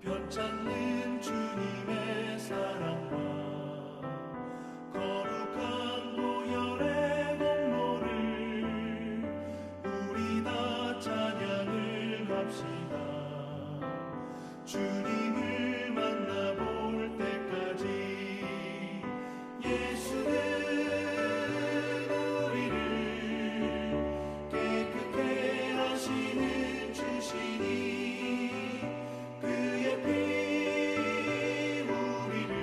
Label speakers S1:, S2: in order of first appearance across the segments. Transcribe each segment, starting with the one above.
S1: 변찮는 주님의 사랑과 거룩한 보혈의 공로를 우리 다 찬양을 합시다. 주님을 만나볼 때까지 예수는 우리를 깨끗게 하시는 주시니 그의 피 우리를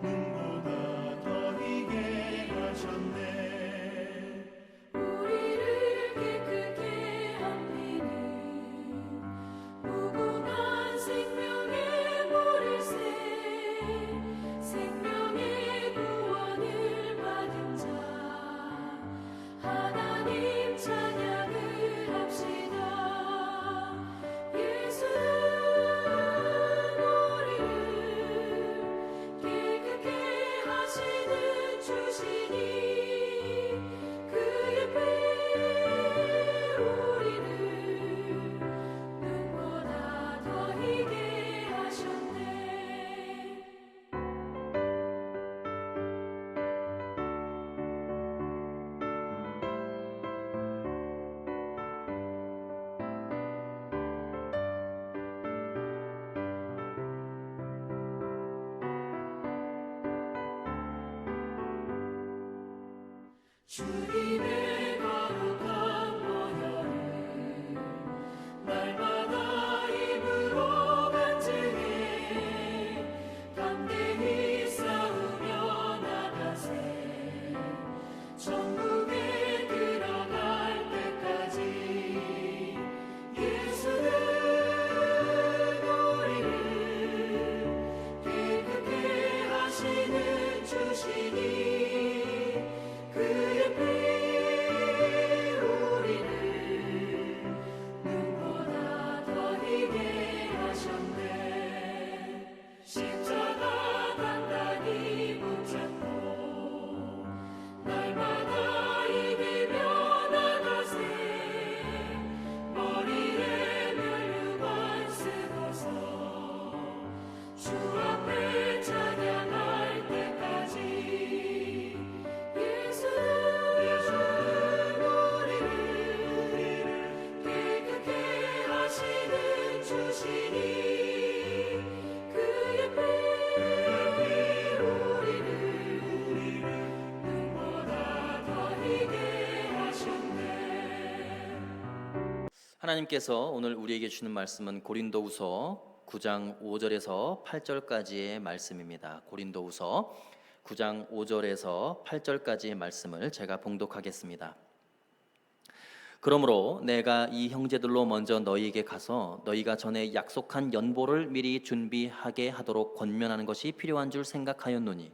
S1: 눈보다 더 희게 하셨네.
S2: 우리를 깨끗게 한 피는 무궁한 생명의 보리새, 생명의 구원을 받은 자 하나님 찬양을 합시다. 예수는 우리를 깨끗게 하시는 주시니 그의 피 우리를 눈보다 더 희게 하셨네. 주님의 거룩한 보혈을 날마다 입으로 간증해 담대히 싸우며 나가세. 천국에 들어갈 때까지 예수는 우리를 깨끗게 하시는 주시니 그의 피 우리를 눈보다 더 희게 하셨네. 십자가 단단히 붙잡고 날마다 이기며 나가세. 머리에 면류관 쓰고서 주 앞에 찬양할 때까지 예수는 우리를 깨끗게 하시는 주시니 그의 피 우리를 눈보다 더 희게 하셨네.
S3: 하나님께서 오늘 우리에게 주는 말씀은 고린도후서 9장 5절에서 8절까지의 말씀입니다. 고린도후서 9장 5절에서 8절까지의 말씀을 제가 봉독하겠습니다. 그러므로 내가 이 형제들로 먼저 너희에게 가서 너희가 전에 약속한 연보를 미리 준비하게 하도록 권면하는 것이 필요한 줄 생각하였노니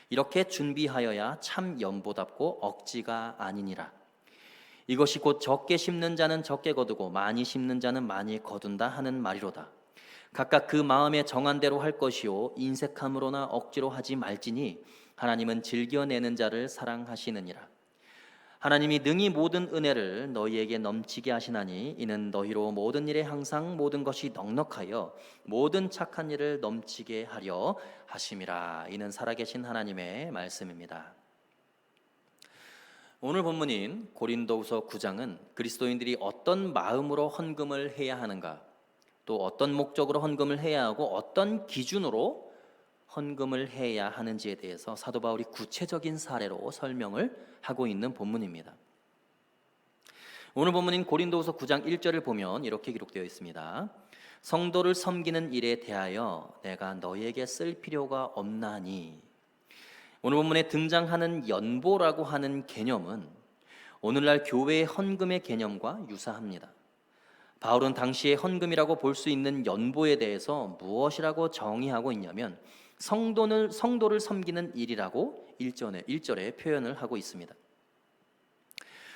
S3: 이렇게 준비하여야 참 연보답고 억지가 아니니라. 이것이 곧 적게 심는 자는 적게 거두고 많이 심는 자는 많이 거둔다 하는 말이로다. 각각 그 마음에 정한 대로 할 것이요 인색함으로나 억지로 하지 말지니 하나님은 즐겨내는 자를 사랑하시느니라. 하나님이 능히 모든 은혜를 너희에게 넘치게 하시나니 이는 너희로 모든 일에 항상 모든 것이 넉넉하여 모든 착한 일을 넘치게 하려 하심이라. 이는 살아계신 하나님의 말씀입니다. 오늘 본문인 고린도후서 9장은 그리스도인들이 어떤 마음으로 헌금을 해야 하는가, 또 어떤 목적으로 헌금을 해야 하고 어떤 기준으로 헌금을 해야 하는지에 대해서 사도 바울이 구체적인 사례로 설명을 하고 있는 본문입니다. 오늘 본문인 고린도후서 9장 1절을 보면 이렇게 기록되어 있습니다. 성도를 섬기는 일에 대하여 내가 너희에게 쓸 필요가 없나니. 오늘 본문에 등장하는 연보라고 하는 개념은 오늘날 교회의 헌금의 개념과 유사합니다. 바울은 당시의 헌금이라고 볼 수 있는 연보에 대해서 무엇이라고 정의하고 있냐면 성도를 섬기는 일이라고 1절에 표현을 하고 있습니다.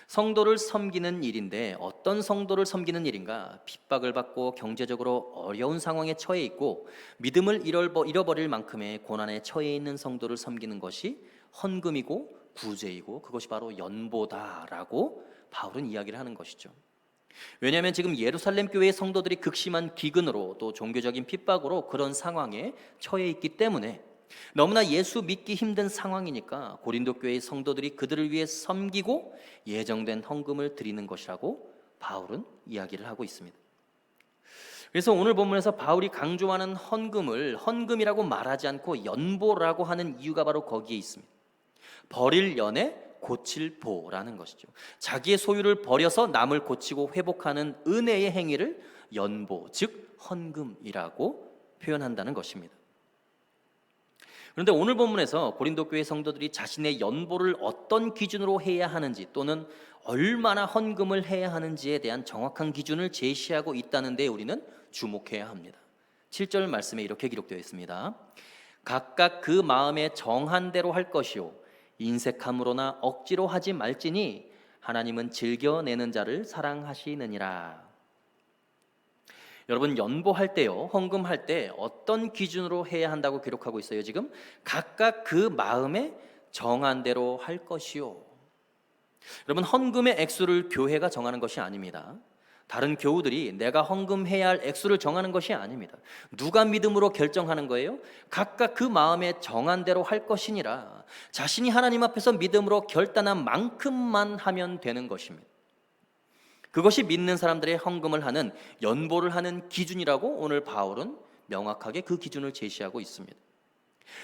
S3: 성도를 섬기는 일인데 어떤 성도를 섬기는 일인가? 핍박을 받고 경제적으로 어려운 상황에 처해 있고 믿음을 잃어버릴 만큼의 고난에 처해 있는 성도를 섬기는 것이 헌금이고 구제이고 그것이 바로 연보다라고 바울은 이야기를 하는 것이죠. 왜냐하면 지금 예루살렘 교회의 성도들이 극심한 기근으로 또 종교적인 핍박으로 그런 상황에 처해 있기 때문에 너무나 예수 믿기 힘든 상황이니까 고린도 교회의 성도들이 그들을 위해 섬기고 예정된 헌금을 드리는 것이라고 바울은 이야기를 하고 있습니다. 그래서 오늘 본문에서 바울이 강조하는 헌금을 헌금이라고 말하지 않고 연보라고 하는 이유가 바로 거기에 있습니다. 버릴 연에 고칠 보라는 것이죠. 자기의 소유를 버려서 남을 고치고 회복하는 은혜의 행위를 연보, 즉 헌금이라고 표현한다는 것입니다. 그런데 오늘 본문에서 고린도 교회 성도들이 자신의 연보를 어떤 기준으로 해야 하는지 또는 얼마나 헌금을 해야 하는지에 대한 정확한 기준을 제시하고 있다는 데 우리는 주목해야 합니다. 7절 말씀에 이렇게 기록되어 있습니다. 각각 그 마음에 정한 대로 할 것이요 인색함으로나 억지로 하지 말지니 하나님은 즐겨내는 자를 사랑하시느니라. 여러분, 연보할 때요, 헌금할 때 어떤 기준으로 해야 한다고 기록하고 있어요? 지금 각각 그 마음에 정한 대로 할 것이요. 여러분, 헌금의 액수를 교회가 정하는 것이 아닙니다. 다른 교우들이 내가 헌금해야 할 액수를 정하는 것이 아닙니다. 누가 믿음으로 결정하는 거예요? 각각 그 마음에 정한 대로 할 것이니라. 자신이 하나님 앞에서 믿음으로 결단한 만큼만 하면 되는 것입니다. 그것이 믿는 사람들의 헌금을 하는, 연보를 하는 기준이라고 오늘 바울은 명확하게 그 기준을 제시하고 있습니다.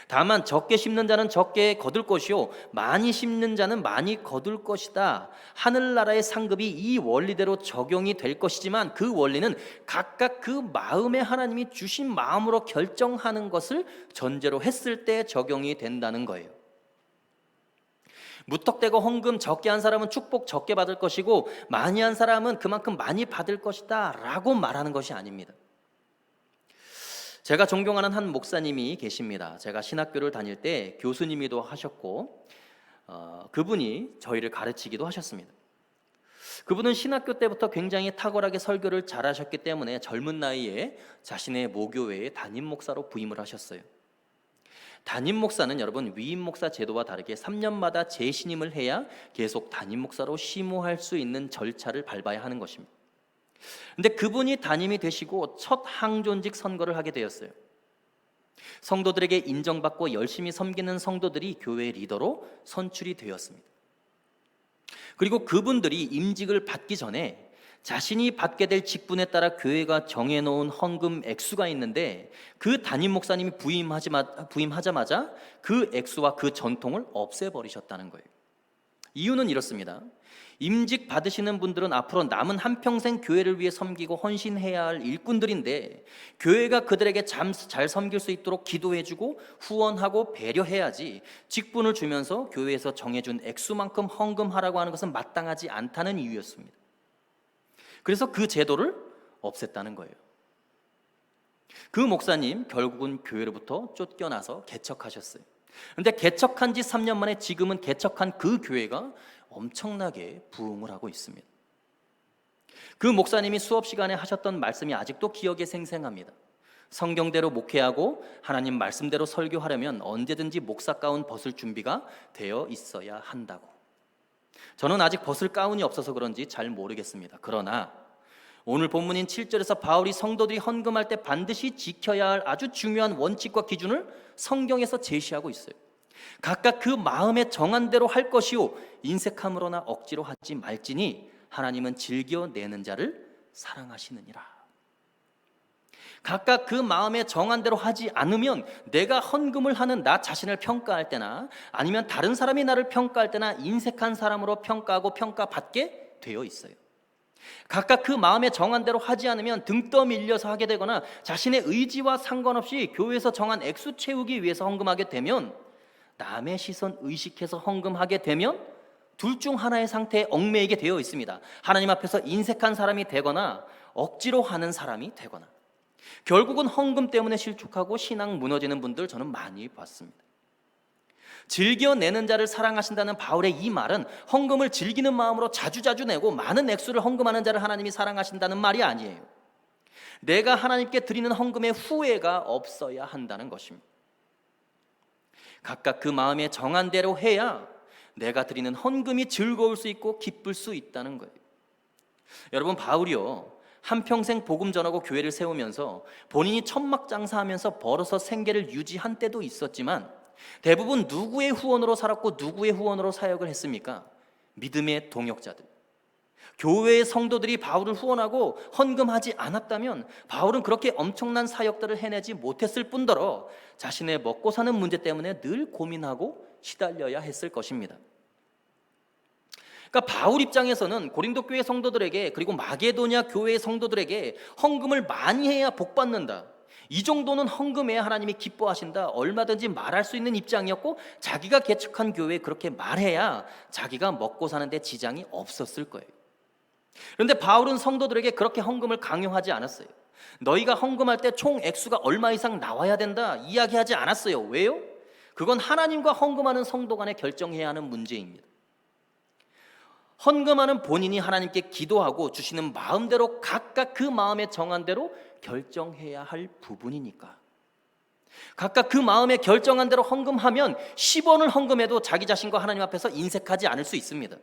S3: 다만 적게 심는 자는 적게 거둘 것이요 많이 심는 자는 많이 거둘 것이다. 하늘나라의 상급이 이 원리대로 적용이 될 것이지만 그 원리는 각각 그 마음에 하나님이 주신 마음으로 결정하는 것을 전제로 했을 때 적용이 된다는 거예요. 무턱대고 헌금 적게 한 사람은 축복 적게 받을 것이고 많이 한 사람은 그만큼 많이 받을 것이다 라고 말하는 것이 아닙니다. 제가 존경하는 한 목사님이 계십니다. 제가 신학교를 다닐 때 교수님이기도 하셨고 그분이 저희를 가르치기도 하셨습니다. 그분은 신학교 때부터 굉장히 탁월하게 설교를 잘하셨기 때문에 젊은 나이에 자신의 모교회의 담임 목사로 부임을 하셨어요. 담임 목사는 여러분 위임 목사 제도와 다르게 3년마다 재신임을 해야 계속 담임 목사로 심호할 수 있는 절차를 밟아야 하는 것입니다. 그런데 그분이 담임이 되시고 첫 항존직 선거를 하게 되었어요. 성도들에게 인정받고 열심히 섬기는 성도들이 교회 리더로 선출이 되었습니다. 그리고 그분들이 임직을 받기 전에 자신이 받게 될 직분에 따라 교회가 정해놓은 헌금 액수가 있는데 그 담임 목사님이 부임하자마자 그 액수와 그 전통을 없애버리셨다는 거예요. 이유는 이렇습니다. 임직 받으시는 분들은 앞으로 남은 한평생 교회를 위해 섬기고 헌신해야 할 일꾼들인데 교회가 그들에게 잘 섬길 수 있도록 기도해주고 후원하고 배려해야지 직분을 주면서 교회에서 정해준 액수만큼 헌금하라고 하는 것은 마땅하지 않다는 이유였습니다. 그래서 그 제도를 없앴다는 거예요. 그 목사님 결국은 교회로부터 쫓겨나서 개척하셨어요. 그런데 개척한 지 3년 만에 지금은 개척한 그 교회가 엄청나게 부흥을 하고 있습니다. 그 목사님이 수업 시간에 하셨던 말씀이 아직도 기억에 생생합니다. 성경대로 목회하고 하나님 말씀대로 설교하려면 언제든지 목사 가운 벗을 준비가 되어 있어야 한다고. 저는 아직 벗을 가운이 없어서 그런지 잘 모르겠습니다. 그러나 오늘 본문인 7절에서 바울이 성도들이 헌금할 때 반드시 지켜야 할 아주 중요한 원칙과 기준을 성경에서 제시하고 있어요. 각각 그 마음에 정한 대로 할 것이요 인색함으로나 억지로 하지 말지니 하나님은 즐겨내는 자를 사랑하시느니라. 각각 그 마음에 정한 대로 하지 않으면 내가 헌금을 하는 나 자신을 평가할 때나 아니면 다른 사람이 나를 평가할 때나 인색한 사람으로 평가하고 평가받게 되어 있어요. 각각 그 마음에 정한 대로 하지 않으면 등 떠밀려서 하게 되거나 자신의 의지와 상관없이 교회에서 정한 액수 채우기 위해서 헌금하게 되면 남의 시선 의식해서 헌금하게 되면 둘 중 하나의 상태에 얽매이게 되어 있습니다. 하나님 앞에서 인색한 사람이 되거나 억지로 하는 사람이 되거나 결국은 헌금 때문에 실족하고 신앙 무너지는 분들 저는 많이 봤습니다. 즐겨내는 자를 사랑하신다는 바울의 이 말은 헌금을 즐기는 마음으로 자주자주 내고 많은 액수를 헌금하는 자를 하나님이 사랑하신다는 말이 아니에요. 내가 하나님께 드리는 헌금에 후회가 없어야 한다는 것입니다. 각각 그 마음에 정한 대로 해야 내가 드리는 헌금이 즐거울 수 있고 기쁠 수 있다는 거예요. 여러분, 바울이요, 한평생 복음 전하고 교회를 세우면서 본인이 천막장사하면서 벌어서 생계를 유지한 때도 있었지만 대부분 누구의 후원으로 살았고 누구의 후원으로 사역을 했습니까? 믿음의 동역자들, 교회의 성도들이 바울을 후원하고 헌금하지 않았다면 바울은 그렇게 엄청난 사역들을 해내지 못했을 뿐더러 자신의 먹고 사는 문제 때문에 늘 고민하고 시달려야 했을 것입니다. 그러니까 바울 입장에서는 고린도 교회 성도들에게, 그리고 마게도냐 교회의 성도들에게 헌금을 많이 해야 복 받는다, 이 정도는 헌금해야 하나님이 기뻐하신다, 얼마든지 말할 수 있는 입장이었고, 자기가 개척한 교회에 그렇게 말해야 자기가 먹고 사는데 지장이 없었을 거예요. 그런데 바울은 성도들에게 그렇게 헌금을 강요하지 않았어요. 너희가 헌금할 때 총 액수가 얼마 이상 나와야 된다 이야기하지 않았어요. 왜요? 그건 하나님과 헌금하는 성도 간에 결정해야 하는 문제입니다. 헌금하는 본인이 하나님께 기도하고 주시는 마음대로 각각 그 마음에 정한 대로 결정해야 할 부분이니까. 각각 그 마음에 결정한 대로 헌금하면 10원을 헌금해도 자기 자신과 하나님 앞에서 인색하지 않을 수 있습니다.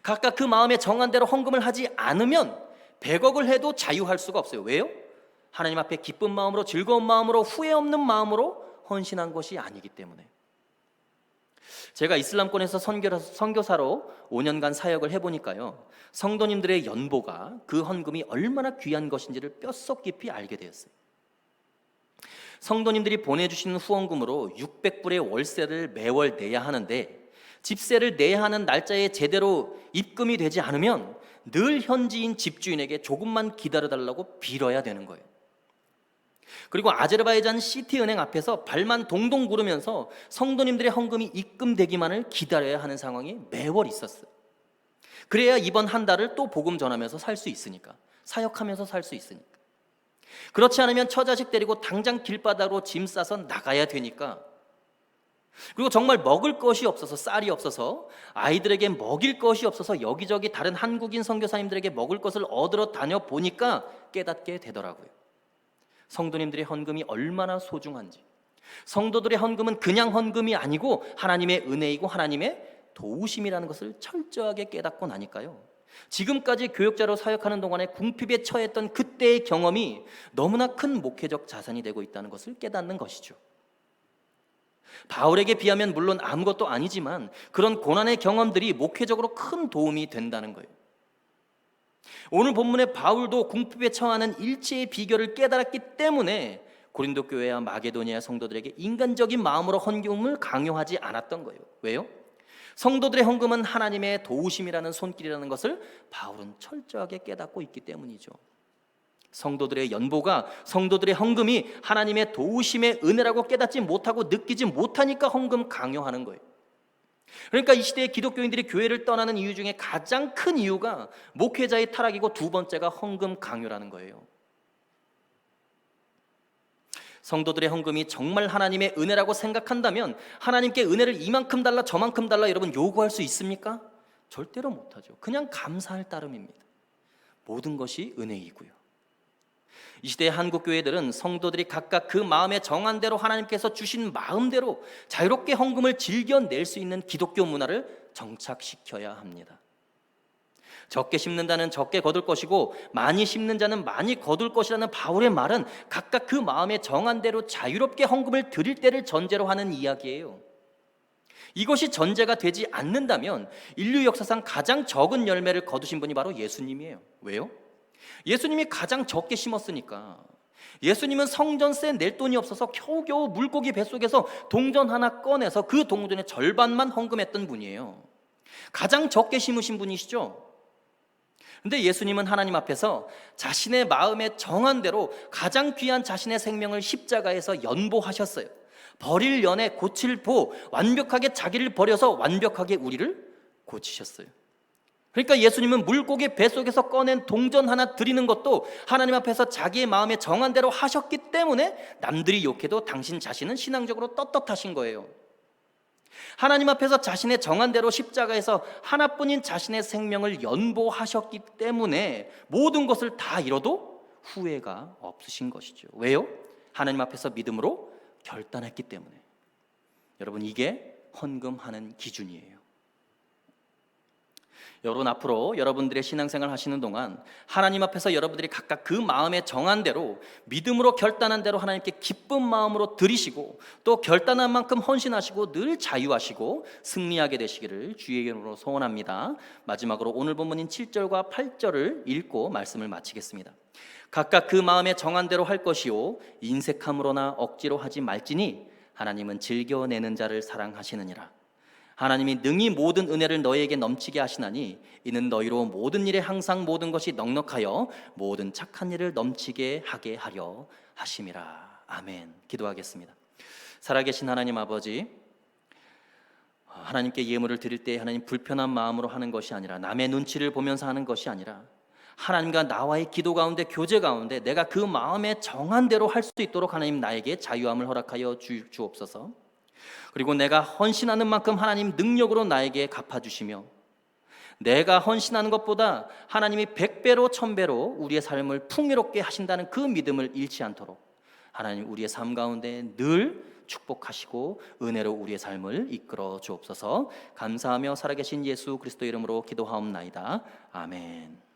S3: 각각 그 마음에 정한 대로 헌금을 하지 않으면 100억을 해도 자유할 수가 없어요. 왜요? 하나님 앞에 기쁜 마음으로, 즐거운 마음으로, 후회 없는 마음으로 헌신한 것이 아니기 때문에. 제가 이슬람권에서 선교사로 5년간 사역을 해보니까요, 성도님들의 연보가, 그 헌금이 얼마나 귀한 것인지를 뼛속 깊이 알게 되었어요. 성도님들이 보내주시는 후원금으로 600불의 월세를 매월 내야 하는데, 집세를 내야 하는 날짜에 제대로 입금이 되지 않으면 늘 현지인 집주인에게 조금만 기다려달라고 빌어야 되는 거예요. 그리고 아제르바이잔 시티은행 앞에서 발만 동동 구르면서 성도님들의 헌금이 입금되기만을 기다려야 하는 상황이 매월 있었어요. 그래야 이번 한 달을 또 복음 전하면서 살 수 있으니까, 사역하면서 살 수 있으니까. 그렇지 않으면 처자식 데리고 당장 길바닥으로 짐 싸서 나가야 되니까. 그리고 정말 먹을 것이 없어서, 쌀이 없어서, 아이들에게 먹일 것이 없어서 여기저기 다른 한국인 선교사님들에게 먹을 것을 얻으러 다녀보니까 깨닫게 되더라고요. 성도님들의 헌금이 얼마나 소중한지, 성도들의 헌금은 그냥 헌금이 아니고 하나님의 은혜이고 하나님의 도우심이라는 것을 철저하게 깨닫고 나니까요, 지금까지 교역자로 사역하는 동안에 궁핍에 처했던 그때의 경험이 너무나 큰 목회적 자산이 되고 있다는 것을 깨닫는 것이죠. 바울에게 비하면 물론 아무것도 아니지만 그런 고난의 경험들이 목회적으로 큰 도움이 된다는 거예요. 오늘 본문의 바울도 궁핍에 처하는 일체의 비결을 깨달았기 때문에 고린도 교회와 마게도니아 성도들에게 인간적인 마음으로 헌금을 강요하지 않았던 거예요. 왜요? 성도들의 헌금은 하나님의 도우심이라는 손길이라는 것을 바울은 철저하게 깨닫고 있기 때문이죠. 성도들의 연보가, 성도들의 헌금이 하나님의 도우심의 은혜라고 깨닫지 못하고 느끼지 못하니까 헌금 강요하는 거예요. 그러니까 이 시대의 기독교인들이 교회를 떠나는 이유 중에 가장 큰 이유가 목회자의 타락이고, 두 번째가 헌금 강요라는 거예요. 성도들의 헌금이 정말 하나님의 은혜라고 생각한다면 하나님께 은혜를 이만큼 달라 저만큼 달라 여러분 요구할 수 있습니까? 절대로 못하죠. 그냥 감사할 따름입니다. 모든 것이 은혜이고요. 이 시대의 한국 교회들은 성도들이 각각 그 마음에 정한 대로 하나님께서 주신 마음대로 자유롭게 헌금을 즐겨낼 수 있는 기독교 문화를 정착시켜야 합니다. 적게 심는 자는 적게 거둘 것이고 많이 심는 자는 많이 거둘 것이라는 바울의 말은 각각 그 마음에 정한 대로 자유롭게 헌금을 드릴 때를 전제로 하는 이야기예요. 이것이 전제가 되지 않는다면 인류 역사상 가장 적은 열매를 거두신 분이 바로 예수님이에요. 왜요? 예수님이 가장 적게 심었으니까. 예수님은 성전세 낼 돈이 없어서 겨우겨우 물고기 뱃속에서 동전 하나 꺼내서 그 동전의 절반만 헌금했던 분이에요. 가장 적게 심으신 분이시죠. 근데 예수님은 하나님 앞에서 자신의 마음에 정한 대로 가장 귀한 자신의 생명을 십자가에서 연보하셨어요. 버릴 연에 고칠 보, 완벽하게 자기를 버려서 완벽하게 우리를 고치셨어요. 그러니까 예수님은 물고기 뱃속에서 꺼낸 동전 하나 드리는 것도 하나님 앞에서 자기의 마음에 정한 대로 하셨기 때문에 남들이 욕해도 당신 자신은 신앙적으로 떳떳하신 거예요. 하나님 앞에서 자신의 정한 대로 십자가에서 하나뿐인 자신의 생명을 연보하셨기 때문에 모든 것을 다 잃어도 후회가 없으신 것이죠. 왜요? 하나님 앞에서 믿음으로 결단했기 때문에. 여러분, 이게 헌금하는 기준이에요. 여러분 앞으로 여러분들의 신앙생활 하시는 동안 하나님 앞에서 여러분들이 각각 그 마음에 정한 대로 믿음으로 결단한 대로 하나님께 기쁜 마음으로 드리시고 또 결단한 만큼 헌신하시고 늘 자유하시고 승리하게 되시기를 주의 이름으로 소원합니다. 마지막으로 오늘 본문인 7절과 8절을 읽고 말씀을 마치겠습니다. 각각 그 마음에 정한 대로 할 것이요 인색함으로나 억지로 하지 말지니 하나님은 즐겨내는 자를 사랑하시느니라. 하나님이 능히 모든 은혜를 너희에게 넘치게 하시나니 이는 너희로 모든 일에 항상 모든 것이 넉넉하여 모든 착한 일을 넘치게 하게 하려 하심이라. 아멘. 기도하겠습니다. 살아계신 하나님 아버지, 하나님께 예물을 드릴 때 하나님 불편한 마음으로 하는 것이 아니라 남의 눈치를 보면서 하는 것이 아니라 하나님과 나와의 기도 가운데 교제 가운데 내가 그 마음에 정한 대로 할 수 있도록 하나님 나에게 자유함을 허락하여 주옵소서. 그리고 내가 헌신하는 만큼 하나님 능력으로 나에게 갚아주시며 내가 헌신하는 것보다 하나님이 100배로 1000배로 우리의 삶을 풍요롭게 하신다는 그 믿음을 잃지 않도록 하나님 우리의 삶 가운데 늘 축복하시고 은혜로 우리의 삶을 이끌어 주옵소서. 감사하며 살아계신 예수 그리스도 이름으로 기도하옵나이다. 아멘.